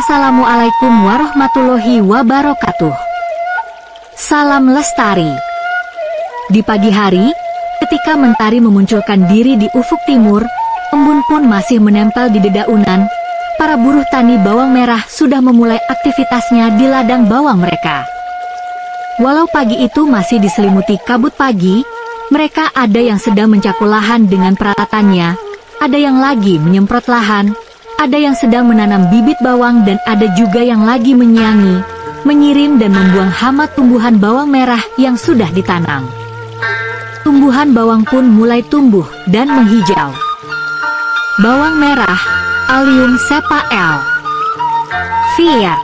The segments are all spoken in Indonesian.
Assalamualaikum warahmatullahi wabarakatuh. Salam lestari. Di pagi hari, ketika mentari memunculkan diri di ufuk timur, embun pun masih menempel di dedaunan. Para buruh tani bawang merah sudah memulai aktivitasnya di ladang bawang mereka. Walau pagi itu masih diselimuti kabut pagi, mereka ada yang sedang mencakul lahan dengan peralatannya, ada yang lagi menyemprot lahan, ada yang sedang menanam bibit bawang, dan ada juga yang lagi menyiangi, menyirim dan membuang hama tumbuhan bawang merah yang sudah ditanam. Tumbuhan bawang pun mulai tumbuh dan menghijau. Bawang merah, Allium cepa L. Vier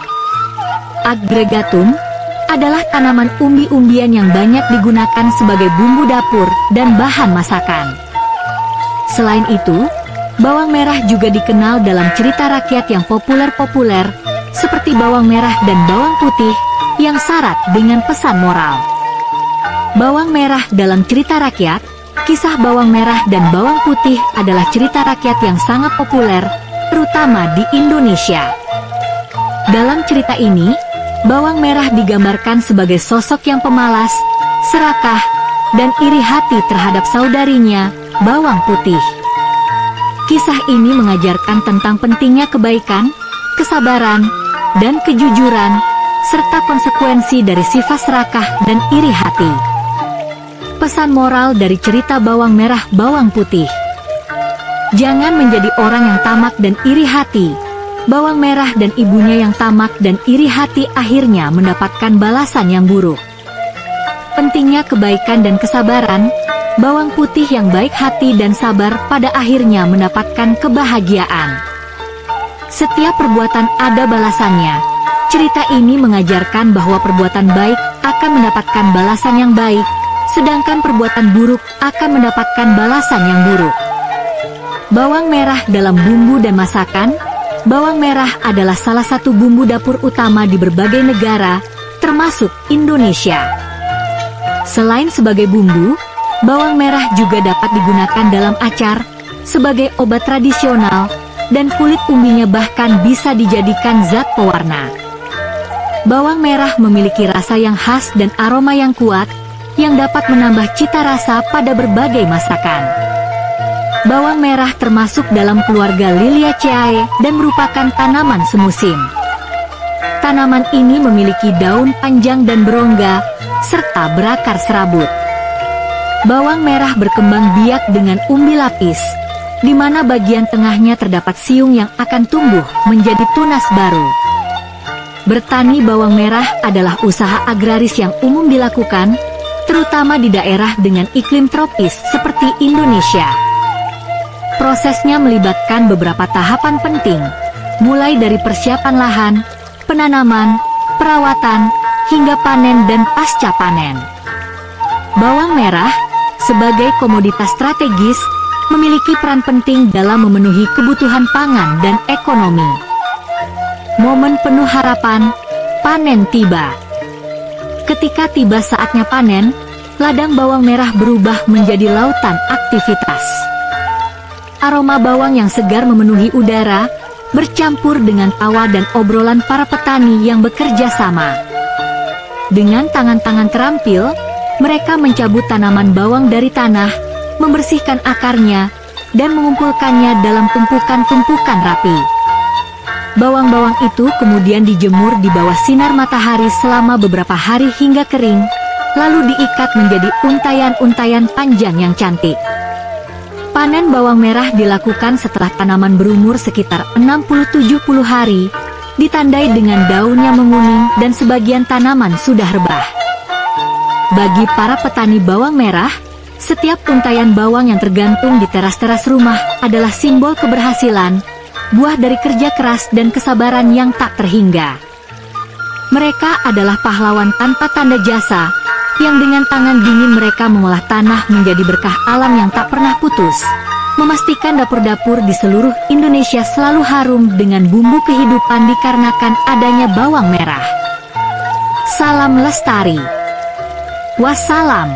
aggregatum adalah tanaman umbi-umbian yang banyak digunakan sebagai bumbu dapur dan bahan masakan. Selain itu, bawang merah juga dikenal dalam cerita rakyat yang populer-populer, seperti bawang merah dan bawang putih, yang syarat dengan pesan moral. Bawang merah dalam cerita rakyat, kisah bawang merah dan bawang putih adalah cerita rakyat yang sangat populer, terutama di Indonesia. Dalam cerita ini, bawang merah digambarkan sebagai sosok yang pemalas, serakah, dan iri hati terhadap saudarinya, bawang putih. Kisah ini mengajarkan tentang pentingnya kebaikan, kesabaran, dan kejujuran, serta konsekuensi dari sifat serakah dan iri hati. Pesan moral dari cerita bawang merah bawang putih: jangan menjadi orang yang tamak dan iri hati. Bawang merah dan ibunya yang tamak dan iri hati akhirnya mendapatkan balasan yang buruk. Pentingnya kebaikan dan kesabaran. Bawang putih yang baik hati dan sabar pada akhirnya mendapatkan kebahagiaan. Setiap perbuatan ada balasannya. Cerita ini mengajarkan bahwa perbuatan baik akan mendapatkan balasan yang baik, sedangkan perbuatan buruk akan mendapatkan balasan yang buruk. Bawang merah dalam bumbu dan masakan. Bawang merah adalah salah satu bumbu dapur utama di berbagai negara, termasuk Indonesia. Selain sebagai bumbu, bawang merah juga dapat digunakan dalam acar, sebagai obat tradisional, dan kulit umbinya bahkan bisa dijadikan zat pewarna. Bawang merah memiliki rasa yang khas dan aroma yang kuat, yang dapat menambah cita rasa pada berbagai masakan. Bawang merah termasuk dalam keluarga Liliaceae dan merupakan tanaman semusim. Tanaman ini memiliki daun panjang dan berongga, serta berakar serabut. Bawang merah berkembang biak dengan umbi lapis, di mana bagian tengahnya terdapat siung yang akan tumbuh menjadi tunas baru. Bertani bawang merah adalah usaha agraris yang umum dilakukan, terutama di daerah dengan iklim tropis seperti Indonesia. Prosesnya melibatkan beberapa tahapan penting, mulai dari persiapan lahan, penanaman, perawatan, hingga panen dan pasca panen. Bawang merah, sebagai komoditas strategis, memiliki peran penting dalam memenuhi kebutuhan pangan dan ekonomi. Momen penuh harapan, panen tiba. Ketika tiba saatnya panen, ladang bawang merah berubah menjadi lautan aktivitas. Aroma bawang yang segar memenuhi udara, bercampur dengan tawa dan obrolan para petani yang bekerja sama. Dengan tangan-tangan terampil, mereka mencabut tanaman bawang dari tanah, membersihkan akarnya, dan mengumpulkannya dalam tumpukan-tumpukan rapi. Bawang-bawang itu kemudian dijemur di bawah sinar matahari selama beberapa hari hingga kering, lalu diikat menjadi untayan-untayan panjang yang cantik. Panen bawang merah dilakukan setelah tanaman berumur sekitar 60-70 hari, ditandai dengan daunnya menguning dan sebagian tanaman sudah rebah. Bagi para petani bawang merah, setiap untayan bawang yang tergantung di teras-teras rumah adalah simbol keberhasilan, buah dari kerja keras dan kesabaran yang tak terhingga. Mereka adalah pahlawan tanpa tanda jasa, yang dengan tangan dingin mereka mengolah tanah menjadi berkah alam yang tak pernah putus, memastikan dapur-dapur di seluruh Indonesia selalu harum dengan bumbu kehidupan dikarenakan adanya bawang merah. Salam lestari. Wassalam.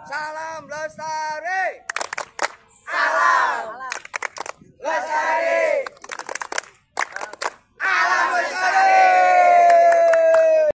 Salam lestari.